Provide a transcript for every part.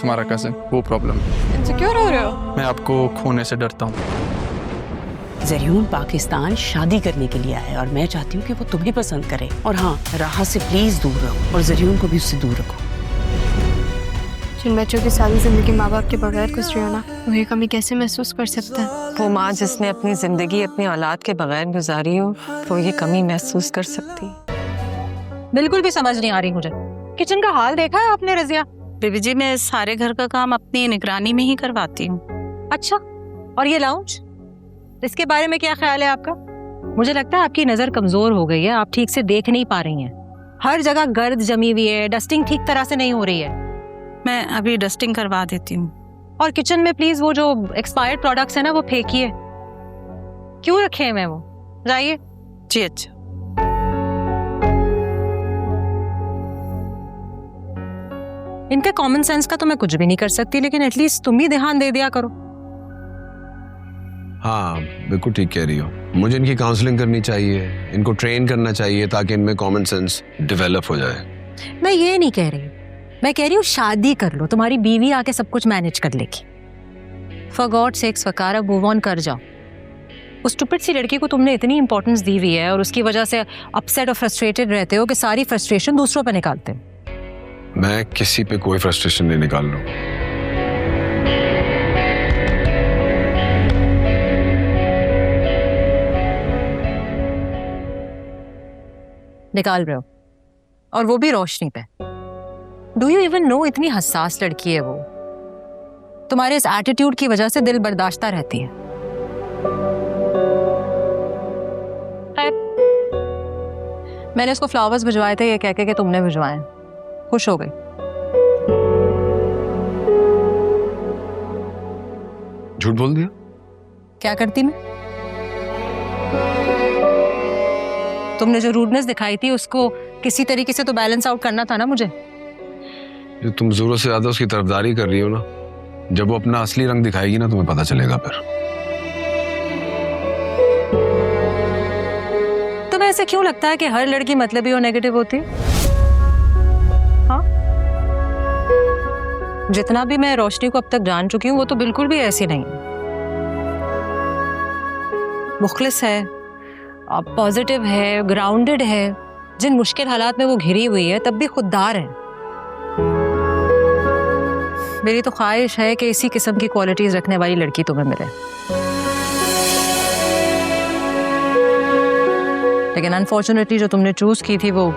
तुम्हारा कज़न, वो problem. Insecure हो रहे हो? मैं आपको खोने से डरता हूँ। ज़रियून पाकिस्तान शादी करने के लिए आया है और मैं चाहती हूँ कि वो तुम्हें पसंद करे। और हाँ, राहा से प्लीज दूर रहो और ज़रियून को भी उससे दूर रखो। जिन बच्चों की सारी जिंदगी माँ बाप के बगैर गुजरी हो ना, वो ये कमी कैसे महसूस कर सकता है? वो माँ जिसने अपनी जिंदगी अपनी औलाद के बगैर गुजारी हो, वो ये कमी महसूस कर सकती। बिल्कुल भी समझ नहीं आ रही मुझे। किचन का हाल देखा है आपने रजिया? बीबी जी, मैं सारे घर का काम अपनी निगरानी में ही करवाती हूँ। अच्छा, और ये लाउंज, इसके बारे में क्या ख्याल है आपका? मुझे लगता है आपकी नजर कमजोर हो गई है, आप ठीक से देख नहीं पा रही हैं। हर जगह गर्द जमी हुई है, डस्टिंग ठीक तरह से नहीं हो रही है। मैं अभी डस्टिंग करवा देती हूँ। और किचन में प्लीज वो जो एक्सपायर्ड प्रोडक्ट्स है ना, वो फेंकिए। क्यों रखे हैं मैं वो? जाइए। जी अच्छा। इनके कॉमन सेंस का तो मैं कुछ भी नहीं कर सकती, लेकिन एटलीस्ट तुम ही ध्यान दे दिया करो। हाँ बिल्कुल ठीक कह रही हो। मुझे इनकी काउंसलिंग करनी चाहिए, इनको ट्रेन करना चाहिए ताकि इनमें कॉमन सेंस डेवलप हो जाए। मैं ये नहीं कह रही, मैं कह रही हूँ शादी कर लो, तुम्हारी बीवी आके सब कुछ मैनेज कर लेगी। फॉर गॉड सेक्स फकारा, मूव ऑन कर जाओ। उस स्टूपिड सी लड़की को तुमने इतनी इंपॉर्टेंस दी हुई है और उसकी वजह से अपसेट और फ्रस्ट्रेटेड रहते हो कि सारी फ्रस्ट्रेशन दूसरों पे निकालते हो। मैं किसी पे कोई फ्रस्ट्रेशन नहीं निकाल रहा हूँ। निकाल रहे हो, और वो भी रोशनी पे। डू यू इवन नो इतनी हसास लड़की है वो? तुम्हारे इस एटीट्यूड की वजह से दिल बर्दाश्ता रहती है। मैंने उसको फ्लावर्स भिजवाए थे ये कह के कि तुमने भिजवाए। खुश हो गई। झूठ बोल दिया? क्या करती मैं? तुमने जो रूडनेस दिखाई थी उसको किसी तरीके से तो बैलेंस आउट करना था ना मुझे। जो तुम जरूरत से ज्यादा उसकी तरफदारी कर रही हो ना, जब वो अपना असली रंग दिखाएगी ना तुम्हें पता चलेगा फिर। तुम्हें ऐसे क्यों लगता है कि हर लड़की मतलबी और नेगेटिव होती है? हाँ? जितना भी मैं रोशनी को अब तक जान चुकी हूँ वो तो बिल्कुल भी ऐसी नहीं है। मुखलिस है, पॉजिटिव है, ग्राउंडेड है। जिन मुश्किल हालात में वो घिरी हुई है तब भी खुददार है। मेरी तो ख्वाहिश है कि इसी किस्म की क्वालिटीज रखने वाली लड़की तुम्हें मिले, लेकिन अनफॉर्चुनेटली जो तुमने चूज की थी वो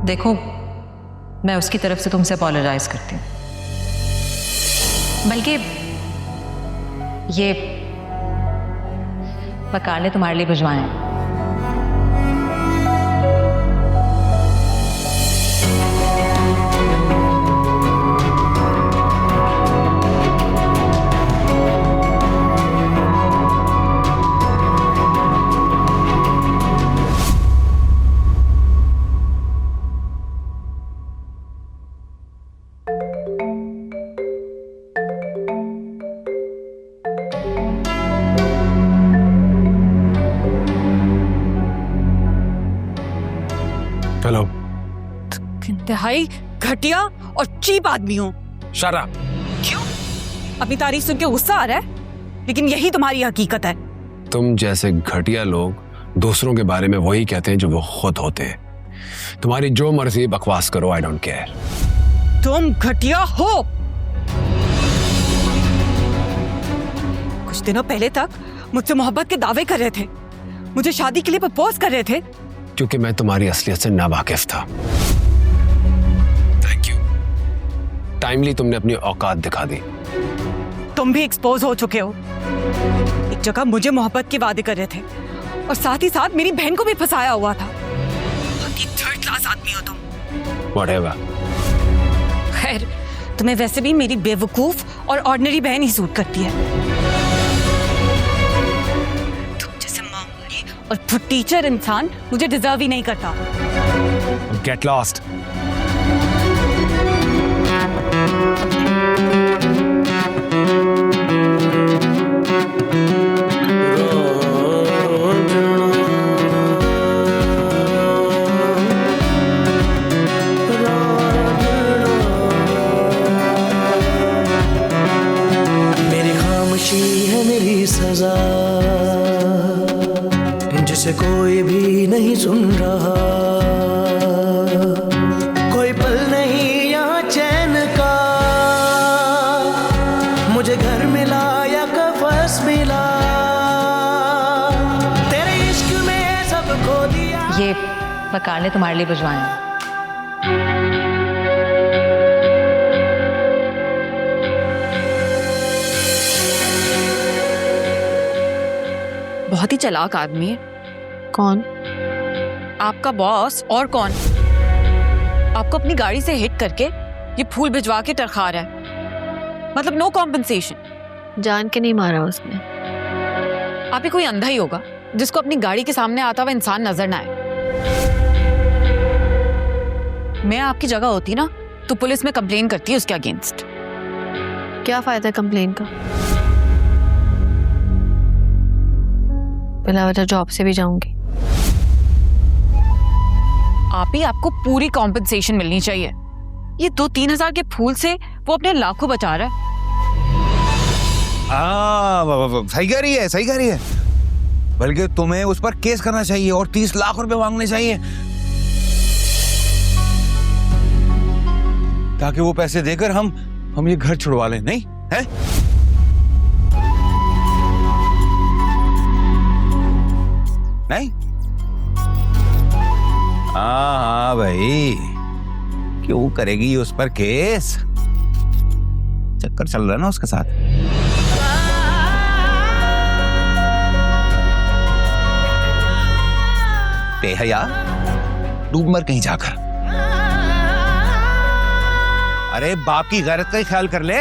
देखो, मैं उसकी तरफ से तुमसे अपोलोजाइज करती हूँ। बल्कि ये बकार ने तुम्हारे लिए भिजवाए हैं। हेलो। इंतहाई घटिया और चीप आदमी हो। शराब। क्यों? अपनी तारीफ सुन के गुस्सा आ रहा है, लेकिन यही तुम्हारी हकीकत है। तुम जैसे घटिया लोग दूसरों के बारे में वही कहते हैं जो वो खुद होते हैं। तुम्हारी जो मर्जी बकवास करो, आई डोंट केयर। तुम घटिया हो। कुछ दिनों पहले तक मुझसे मोहब्बत के दावे कर रहे थे, मुझे शादी के लिए प्रपोज कर रहे थे, क्योंकि मैं तुम्हारी असलियत से नावाकिफ था। Thank you. टाइमली तुमने अपनी औकात दिखा दी। तुम भी एक्सपोज हो चुके हो। एक जगह मुझे मोहब्बत के वादे कर रहे थे और साथ ही साथ मेरी बहन को भी फंसाया हुआ था। थर्ड क्लास आदमी हो तुम। Whatever। खैर, तुम्हें वैसे भी मेरी बेवकूफ और ऑर्डिनरी बहन ही सूट करती है। तुम जैसे मामूली और तू टीचर इंसान मुझे डिजर्व ही नहीं करता। Get lost. है मेरी सजा, जिसे कोई भी नहीं सुन रहा। कोई पल नहीं यहाँ चैन का, मुझे घर मिला या कफस मिला, तेरे इश्क में सब खो दिया। ये बकार ने तुम्हारे लिए भिजवाए हैं। बहुत ही चालाक आदमी है। कौन? आपका बॉस और कौन? आपको अपनी गाड़ी से हिट करके ये फूल भिजवा के टरखा रहा है, मतलब नो कॉम्पनसेशन। जान के नहीं मारा उसने। आप ही कोई अंधा ही होगा जिसको अपनी गाड़ी के सामने आता हुआ इंसान नजर ना आए। मैं आपकी जगह होती ना तो पुलिस में कंप्लेन करती है उसके अगेंस्ट। क्या फायदा कंप्लेन का? बिना वजह जॉब से भी जाऊंगी। आप ही आपको पूरी कॉम्पनसेशन मिलनी चाहिए। ये 2-3 हजार के फूल से वो अपने लाखों बचा रहा है। सही कह रही है, सही कह रही है। बल्कि तुम्हें उस पर केस करना चाहिए और 30 लाख रुपए मांगने चाहिए, ताकि वो पैसे देकर हम ये घर छुड़वा लें। नहीं है? नहीं? हाँ भाई, क्यों करेगी उस पर केस? चक्कर चल रहा है ना उसके साथ। बेहया, डूब मर कहीं जाकर। अरे बाप की गैरत का ही ख्याल कर ले,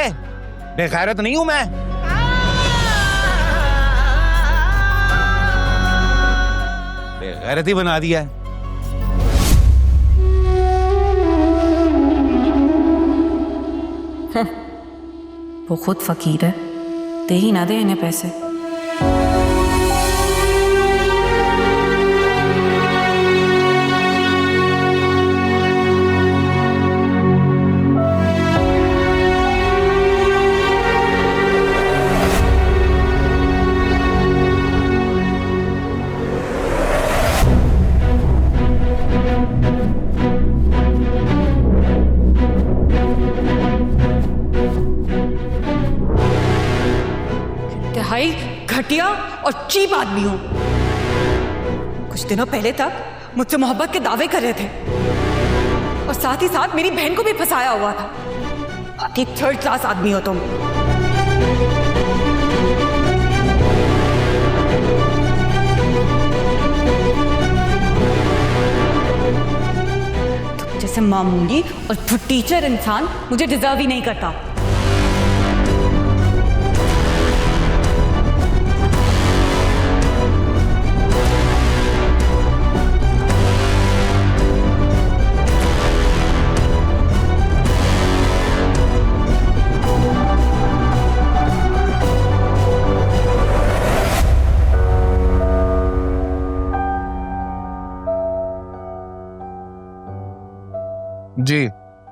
बेगैरत नहीं हूं मैं। बेगैरत ही बना दिया है। वो खुद फकीर है, दे ही ना दे इन्हें पैसे। घटिया और चीप आदमी हूं। कुछ दिनों पहले तक मुझसे मोहब्बत के दावे कर रहे थे और साथ ही साथ मेरी बहन को भी फंसाया हुआ था। बाकी 3rd क्लास आदमी हो तुम। तुम जैसे मामूली और टीचर इंसान मुझे डिजर्व ही नहीं करता।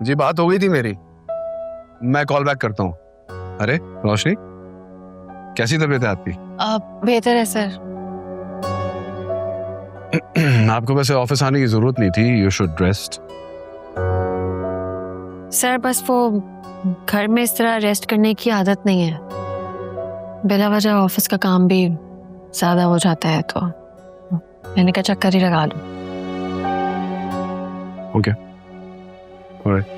जी बात हो गई थी मेरी, मैं कॉल बैक करता हूँ। अरे रोशनी, कैसी तबीयत है आपकी? बेहतर है सर। आपको वैसे ऑफिस आने की जरूरत नहीं थी, यू शुड रेस्ट। सर बस वो घर में इस तरह रेस्ट करने की आदत नहीं है। बिला वजह ऑफिस का काम भी ज्यादा हो जाता है, तो मैंने कहा चक्कर ही लगा लूं। Okay, alright.